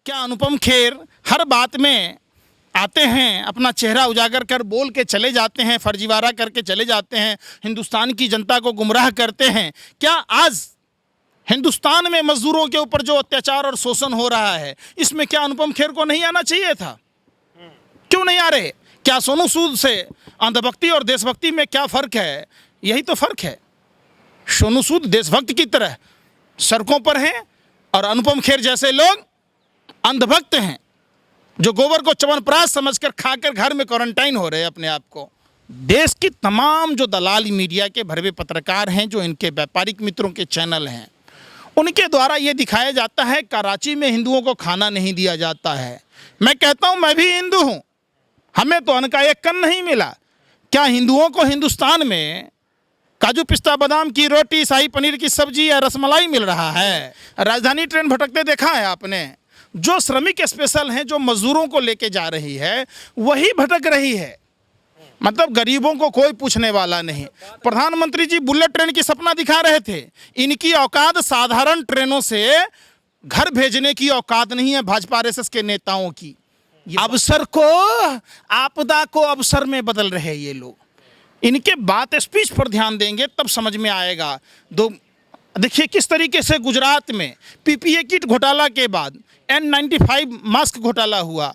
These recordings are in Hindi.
क्या अनुपम खेर हर बात में आते हैं, अपना चेहरा उजागर कर बोल के चले जाते हैं, फर्जीवाड़ा करके चले जाते हैं, हिंदुस्तान की जनता को गुमराह करते हैं? क्या आज हिंदुस्तान में मजदूरों के ऊपर जो अत्याचार और शोषण हो रहा है, इसमें क्या अनुपम खेर को नहीं आना चाहिए था? क्यों नहीं आ रहे? क्या सोनू सूद से अंधभक्ति और देशभक्ति में क्या फ़र्क है? यही तो फ़र्क है। सोनू सूद देशभक्त की तरह सड़कों पर हैं और अनुपम खेर जैसे लोग अंधभक्त हैं, जो गोबर को च्यवनप्राश समझकर खाकर घर में क्वारंटाइन हो रहे हैं अपने आप को। देश की तमाम जो दलाली मीडिया के भरवे पत्रकार हैं, जो इनके व्यापारिक मित्रों के चैनल हैं, उनके द्वारा ये दिखाया जाता है कराची में हिंदुओं को खाना नहीं दिया जाता है। मैं कहता हूँ मैं भी हिंदू हूँ, हमें तो अन्न का एक कण नहीं मिला। क्या हिंदुओं को हिंदुस्तान में काजू पिस्ता बादाम की रोटी, शाही पनीर की सब्जी या रसमलाई मिल रहा है? राजधानी ट्रेन भटकते देखा है आपने? जो श्रमिक स्पेशल हैं, जो मजदूरों को लेके जा रही है, वही भटक रही है। मतलब गरीबों को कोई पूछने वाला नहीं। प्रधानमंत्री जी बुलेट ट्रेन की सपना दिखा रहे थे। इनकी औकात साधारण ट्रेनों से घर भेजने की औकात नहीं है भाजपा आरएसएस के नेताओं की। अवसर को आपदा को अवसर में बदल रहे ये लोग। इनके बात स्पीच पर ध्यान देंगे तब समझ में आएगा। देखिए किस तरीके से गुजरात में पीपीए किट घोटाला के बाद N95 मास्क घोटाला हुआ।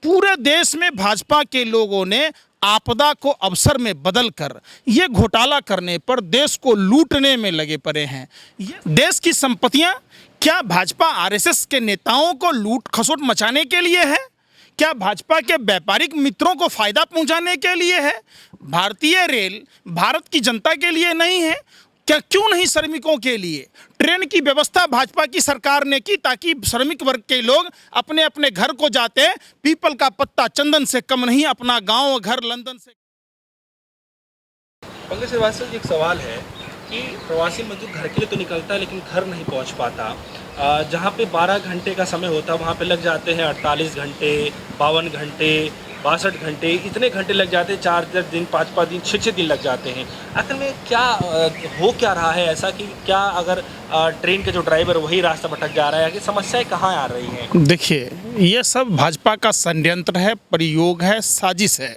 पूरे देश में भाजपा के लोगों ने आपदा को अवसर में बदलकर ये घोटाला करने पर देश को लूटने में लगे पड़े हैं। ये देश की संपत्तियां क्या भाजपा आरएसएस के नेताओं को लूट खसोट मचाने के लिए है? क्या भाजपा के व्यापारिक मित्रों को फायदा पहुंचाने के लिए है? भारतीय रेल भारत की जनता के लिए नहीं है क्या? क्यों नहीं श्रमिकों के लिए? ट्रेन की व्यवस्था भाजपा की सरकार ने की ताकि श्रमिक वर्ग के लोग अपने अपने घर को जाते पीपल का पत्ता चंदन से कम नहीं, अपना गांव घर लंदन से। पंकज श्रीवास्तव जी, एक सवाल है कि प्रवासी मजदूर घर के लिए तो निकलता है लेकिन घर नहीं पहुंच पाता। जहां पे 12 घंटे का समय होता है वहां पे लग जाते हैं 48 घंटे, 52 घंटे, 62 घंटे, इतने घंटे लग जाते हैं। 4 दिन, 5 दिन, 6 दिन लग जाते हैं। आखिर में क्या हो क्या रहा है ऐसा कि क्या अगर ट्रेन के जो ड्राइवर वही रास्ता भटक जा रहा है कि समस्याएं कहाँ आ रही हैं? देखिए ये सब भाजपा का षड्यंत्र है, प्रयोग है, साजिश है।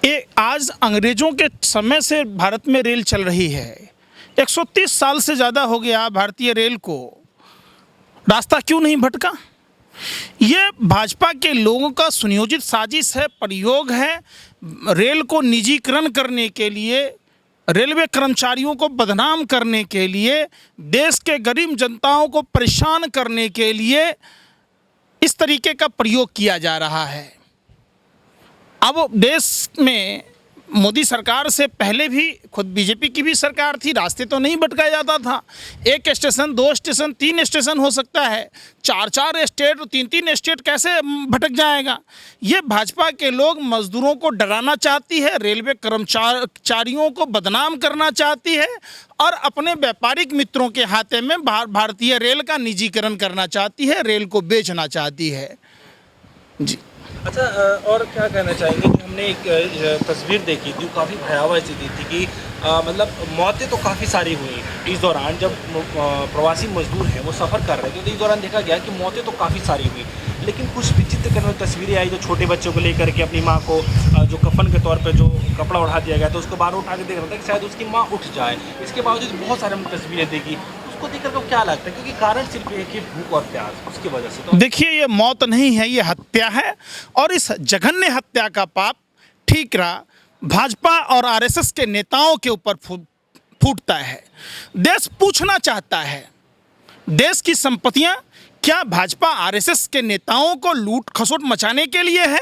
ये आज अंग्रेजों के समय से भारत में रेल चल रही है। 130 साल से ज़्यादा हो गया भारतीय रेल को, रास्ता क्यों नहीं भटका? ये भाजपा के लोगों का सुनियोजित साजिश है, प्रयोग है। रेल को निजीकरण करने के लिए, रेलवे कर्मचारियों को बदनाम करने के लिए, देश के गरीब जनताओं को परेशान करने के लिए इस तरीके का प्रयोग किया जा रहा है। अब देश में मोदी सरकार से पहले भी खुद बीजेपी की भी सरकार थी, रास्ते तो नहीं भटकाया जाता था। 1 स्टेशन, 2 स्टेशन, 3 स्टेशन हो सकता है, 4 स्टेट, 3 स्टेट कैसे भटक जाएगा? ये भाजपा के लोग मजदूरों को डराना चाहती है, रेलवे कर्मचारियों को बदनाम करना चाहती है और अपने व्यापारिक मित्रों के हाथे में भारतीय रेल का निजीकरण करना चाहती है, रेल को बेचना चाहती है। जी अच्छा, और क्या कहना चाहेंगे कि हमने एक तस्वीर देखी थी, काफ़ी भयावह स्थिति थी कि मतलब मौतें तो काफ़ी सारी हुई इस दौरान। जब प्रवासी मजदूर हैं वो सफ़र कर रहे थे तो इस दौरान देखा गया कि मौतें तो काफ़ी सारी हुई, लेकिन कुछ विचित्र करने वाली तस्वीरें आई। जो छोटे बच्चों को लेकर के अपनी माँ को जो कफन के तौर पर जो कपड़ा उठा दिया गया तो उसको बाहर उठा के देख रहा था कि शायद उसकी माँ उठ जाए। इसके बावजूद बहुत सारी हमने तस्वीरें देखी। उसको देखकर को क्या लगता है? क्योंकि कारण सिर्फ एक ही भूख और प्यास, उसकी वजह से। तो देखिए ये मौत नहीं है, ये हत्या है और इस जघन्य हत्या का पाप ठीकरा भाजपा और आरएसएस के नेताओं के ऊपर फूटता है। देश पूछना चाहता है, देश की संपत्तियां क्या भाजपा आरएसएस के नेताओं को लूट खसोट मचाने के लिए है?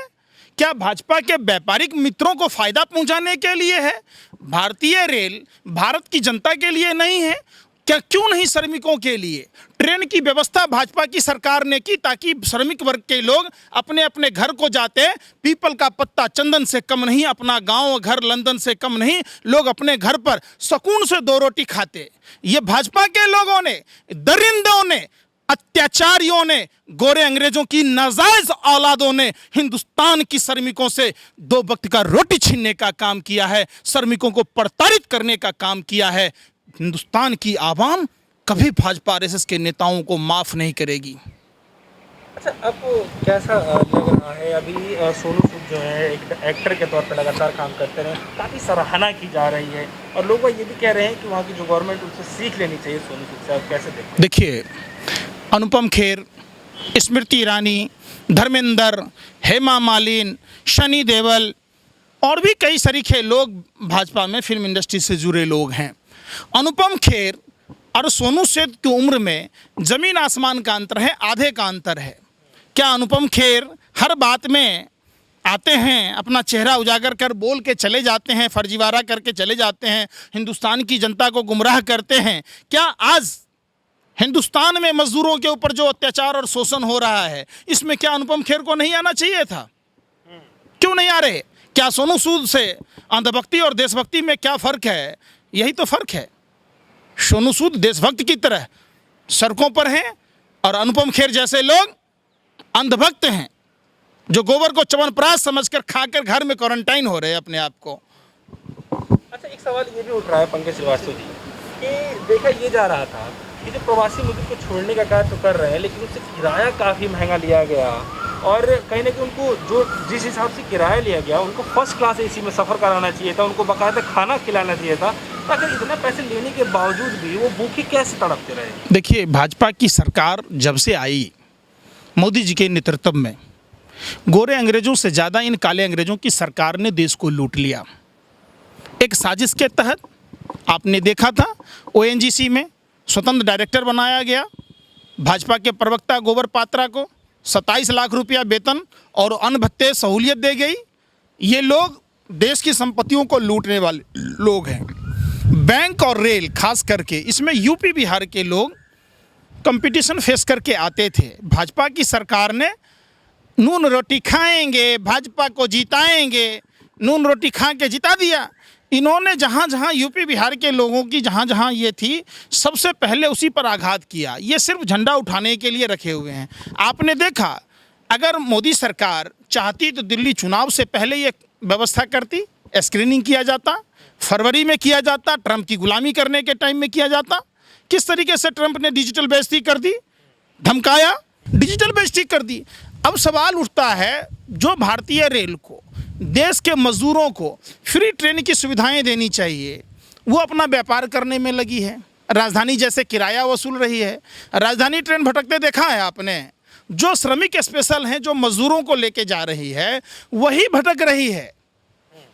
क्या भाजपा के व्यापारिक मित्रों को फायदा पहुंचाने के लिए है? भारतीय रेल भारत की जनता के लिए नहीं है क्या? क्यों नहीं श्रमिकों के लिए? ट्रेन की व्यवस्था भाजपा की सरकार ने की ताकि श्रमिक वर्ग के लोग अपने अपने घर को जाते पीपल का पत्ता चंदन से कम नहीं, अपना गांव घर लंदन से कम नहीं, लोग अपने घर पर सुकून से 2 रोटी खाते। ये भाजपा के लोगों ने, दरिंदों ने, अत्याचारियों ने, गोरे अंग्रेजों की नाजायज औलादों ने हिंदुस्तान की श्रमिकों से 2 वक्त का रोटी छीनने का काम किया है, श्रमिकों को प्रताड़ित करने का काम किया है। हिंदुस्तान की आवाम कभी भाजपा आरएसएस के नेताओं को माफ़ नहीं करेगी। अच्छा, आपको कैसा लग रहा है अभी सोनू सूद जो है एक एक्टर के तौर पे लगातार काम करते रहे, काफ़ी सराहना की जा रही है और लोग ये भी कह रहे हैं कि वहाँ की जो गवर्नमेंट उनसे सीख लेनी चाहिए सोनू सूद से। आप कैसे देखते देखिए, अनुपम खेर, स्मृति ईरानी, धर्मेंद्र, हेमा मालिनी, सनी देओल और भी कई सरीखे लोग भाजपा में फिल्म इंडस्ट्री से जुड़े लोग हैं। अनुपम खेर और सोनू सूद की उम्र में ज़मीन आसमान का अंतर है, आधे का अंतर है। क्या अनुपम खेर हर बात में आते हैं, अपना चेहरा उजागर कर बोल के चले जाते हैं, फर्जीवाड़ा करके चले जाते हैं, हिंदुस्तान की जनता को गुमराह करते हैं? क्या आज हिंदुस्तान में मजदूरों के ऊपर जो अत्याचार और शोषण हो रहा है, इसमें क्या अनुपम खेर को नहीं आना चाहिए था? क्यों नहीं आ रहे? क्या सोनू सूद से अंधभक्ति और देशभक्ति में क्या फ़र्क है? यही तो फ़र्क है। सोनू सूद देशभक्त की तरह सड़कों पर हैं और अनुपम खेर जैसे लोग अंधभक्त हैं, जो गोबर को च्यवनप्राश समझकर खाकर घर में क्वारंटाइन हो रहे हैं अपने आप को। अच्छा, एक सवाल ये भी उठ रहा है पंकज श्रीवास्तव जी कि देखा ये जा रहा था कि जो प्रवासी मजदूर को छोड़ने का कार्य तो कर रहे हैं, लेकिन उससे किराया काफ़ी महंगा लिया गया और कहीं ना कहीं उनको जो जिस हिसाब से किराया लिया गया, उनको फर्स्ट क्लास एसी में सफ़र कराना चाहिए था, उनको बाकायदा खाना खिलाना चाहिए था। तो अगर इतने पैसे लेने के बावजूद भी वो भूखे कैसे तड़पते रहे? देखिए, भाजपा की सरकार जब से आई मोदी जी के नेतृत्व में, गोरे अंग्रेजों से ज़्यादा इन काले अंग्रेजों की सरकार ने देश को लूट लिया। एक साजिश के तहत आपने देखा था, ओएनजीसी में स्वतंत्र डायरेक्टर बनाया गया, भाजपा के प्रवक्ता गोबर पात्रा को 27 लाख रुपया वेतन और अन्न भत्ते सहूलियत दी गई। ये लोग देश की संपत्तियों को लूटने वाले लोग हैं। बैंक और रेल खास करके इसमें यूपी बिहार के लोग कंपटीशन फेस करके आते थे। भाजपा की सरकार ने नून रोटी खाएंगे, भाजपा को जिताएंगे, नून रोटी खा के जिता दिया। इन्होंने जहाँ जहाँ यूपी बिहार के लोगों की जहाँ जहाँ ये थी, सबसे पहले उसी पर आघात किया। ये सिर्फ झंडा उठाने के लिए रखे हुए हैं। आपने देखा, अगर मोदी सरकार चाहती तो दिल्ली चुनाव से पहले ये व्यवस्था करती, स्क्रीनिंग किया जाता, फरवरी में किया जाता, ट्रंप की गुलामी करने के टाइम में किया जाता। किस तरीके से ट्रंप ने डिजिटल बेइज्जती कर दी, धमकाया, डिजिटल बेइज्जती कर दी। अब सवाल उठता है, जो भारतीय रेल को, देश के मजदूरों को फ्री ट्रेन की सुविधाएं देनी चाहिए, वो अपना व्यापार करने में लगी है। राजधानी जैसे किराया वसूल रही है। राजधानी ट्रेन भटकते देखा है आपने? जो श्रमिक स्पेशल हैं, जो मजदूरों को लेके जा रही है, वही भटक रही है।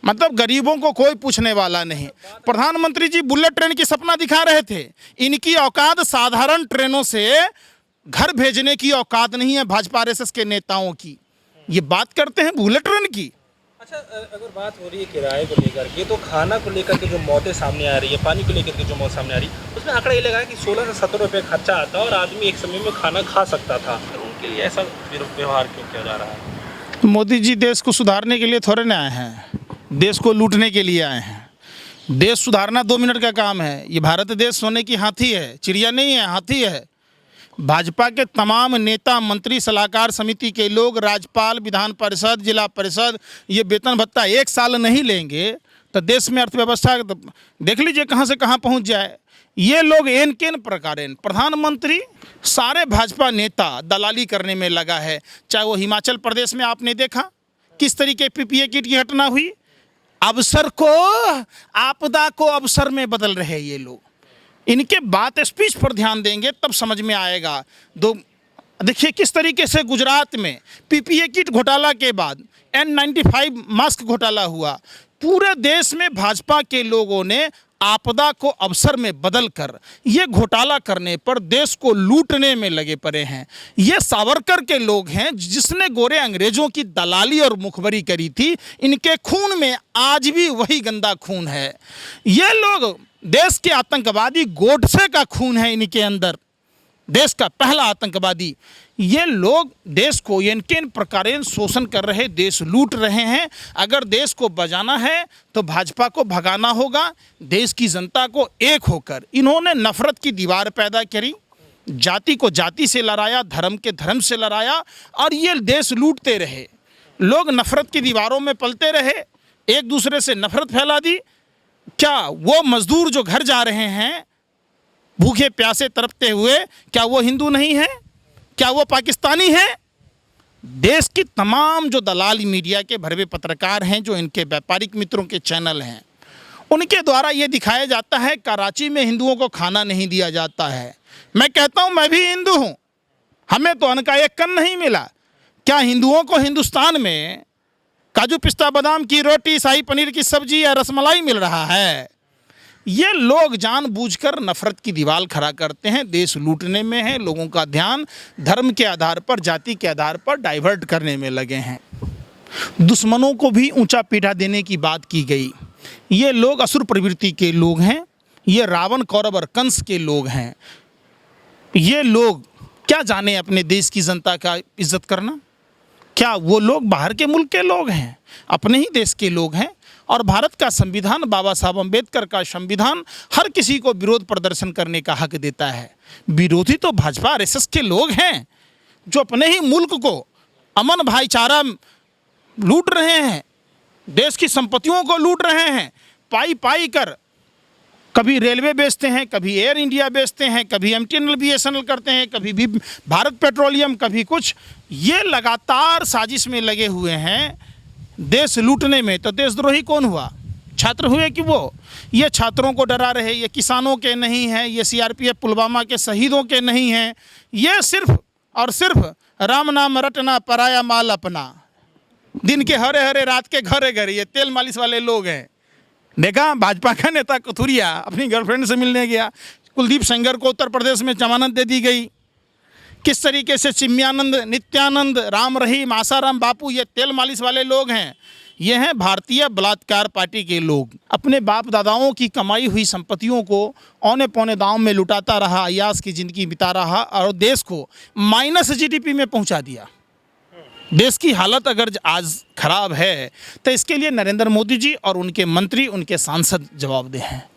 मतलब गरीबों को कोई पूछने वाला नहीं। प्रधानमंत्री जी बुलेट ट्रेन की सपना दिखा रहे थे। इनकी औकात साधारण ट्रेनों से घर भेजने की औकात नहीं है भाजपा आरएसएस के नेताओं की। ये बात करते हैं बुलेट ट्रेन की। अच्छा, अगर बात हो रही है किराए को लेकर के, तो खाना को लेकर के जो मौतें सामने आ रही है, पानी को लेकर के जो मौत सामने आ रही है, उसमें आंकड़ा ये लगा है कि 16 से 17 रुपये खर्चा आता और आदमी एक समय में खाना खा सकता था। तो उनके लिए ऐसा व्यवहार क्यों किया जा रहा है? मोदी जी देश को सुधारने के लिए थोड़े ना आए हैं, देश को लूटने के लिए आए हैं। देश सुधारना 2 मिनट का काम है। ये भारत देश सोने की हाथी है, चिड़िया नहीं है, हाथी है। भाजपा के तमाम नेता, मंत्री, सलाहकार समिति के लोग, राज्यपाल, विधान परिषद, जिला परिषद, ये वेतन भत्ता 1 साल नहीं लेंगे तो देश में अर्थव्यवस्था देख लीजिए कहाँ से कहाँ पहुँच जाए। ये लोग एन केन प्रकारेण, प्रधानमंत्री, सारे भाजपा नेता दलाली करने में लगा है। चाहे वो हिमाचल प्रदेश में आपने देखा किस तरीके पीपीए किट की घटना हुई। अवसर को आपदा को अवसर में बदल रहे ये लोग। इनके बात स्पीच पर ध्यान देंगे तब समझ में आएगा। देखिए किस तरीके से गुजरात में पीपीए किट घोटाला के बाद N95 मास्क घोटाला हुआ। पूरे देश में भाजपा के लोगों ने आपदा को अवसर में बदलकर ये घोटाला करने पर देश को लूटने में लगे पड़े हैं। ये सावरकर के लोग हैं जिसने गोरे अंग्रेजों की दलाली और मुखबरी करी थी। इनके खून में आज भी वही गंदा खून है। ये लोग देश के आतंकवादी, गोडसे का खून है इनके अंदर, देश का पहला आतंकवादी। ये लोग देश को इनके प्रकारेण शोषण कर रहे, देश लूट रहे हैं। अगर देश को बचाना है तो भाजपा को भगाना होगा, देश की जनता को एक होकर। इन्होंने नफरत की दीवार पैदा करी, जाति को जाति से लड़ाया, धर्म के धर्म से लड़ाया और ये देश लूटते रहे। लोग नफरत की दीवारों में पलते रहे, एक दूसरे से नफरत फैला दी। क्या वो मजदूर जो घर जा रहे हैं भूखे प्यासे तड़पते हुए, क्या वो हिंदू नहीं है? क्या वो पाकिस्तानी है? देश की तमाम जो दलाली मीडिया के भरवे पत्रकार हैं, जो इनके व्यापारिक मित्रों के चैनल हैं, उनके द्वारा ये दिखाया जाता है कराची में हिंदुओं को खाना नहीं दिया जाता है। मैं कहता हूँ मैं भी हिंदू हूँ, हमें तो अन्न का एक कण नहीं मिला। क्या हिंदुओं को हिंदुस्तान में काजू पिस्ता बादाम की रोटी, शाही पनीर की सब्जी या रसमलाई मिल रहा है? ये लोग जानबूझकर नफरत की दीवार खड़ा करते हैं, देश लूटने में है, लोगों का ध्यान धर्म के आधार पर, जाति के आधार पर डाइवर्ट करने में लगे हैं। दुश्मनों को भी ऊंचा पीढ़ा देने की बात की गई। ये लोग असुर प्रवृत्ति के लोग हैं, ये रावण, कौरव और कंस के लोग हैं। ये लोग क्या जाने अपने देश की जनता का इज्जत करना? क्या वो लोग बाहर के मुल्क के लोग हैं? अपने ही देश के लोग हैं। और भारत का संविधान, बाबा साहब अम्बेडकर का संविधान हर किसी को विरोध प्रदर्शन करने का हक देता है। विरोधी तो भाजपा आरएसएस के लोग हैं, जो अपने ही मुल्क को अमन भाईचारा लूट रहे हैं, देश की संपत्तियों को लूट रहे हैं, पाई पाई कर। कभी रेलवे बेचते हैं, कभी एयर इंडिया बेचते हैं, कभी एमटीएनएल बीएसएनएल करते हैं, कभी भी भारत पेट्रोलियम, कभी कुछ। ये लगातार साजिश में लगे हुए हैं देश लूटने में। तो देशद्रोही कौन हुआ? छात्र हुए कि वो? ये छात्रों को डरा रहे, ये किसानों के नहीं हैं, ये सीआरपीएफ पुलवामा के शहीदों के नहीं हैं। ये सिर्फ और सिर्फ राम नाम रटना, पराया माल अपना, दिन के हरे हरे रात के घरे घरे, ये तेल मालिश वाले लोग हैं। देखा भाजपा का नेता कथुरिया अपनी गर्लफ्रेंड से मिलने गया, कुलदीप सेंगर को उत्तर प्रदेश में जमानत दे दी गई। किस तरीके से चिन्मयानंद, नित्यानंद, राम रहीम, आसाराम बापू, ये तेल मालिश वाले लोग हैं। ये हैं भारतीय बलात्कार पार्टी के लोग। अपने बाप दादाओं की कमाई हुई संपत्तियों को औने पौने दाम में लुटाता रहा, अयास की ज़िंदगी बिता रहा और देश को माइनस जीडीपी में पहुंचा दिया। देश की हालत अगर आज खराब है तो इसके लिए नरेंद्र मोदी जी और उनके मंत्री, उनके सांसद जवाबदेह हैं।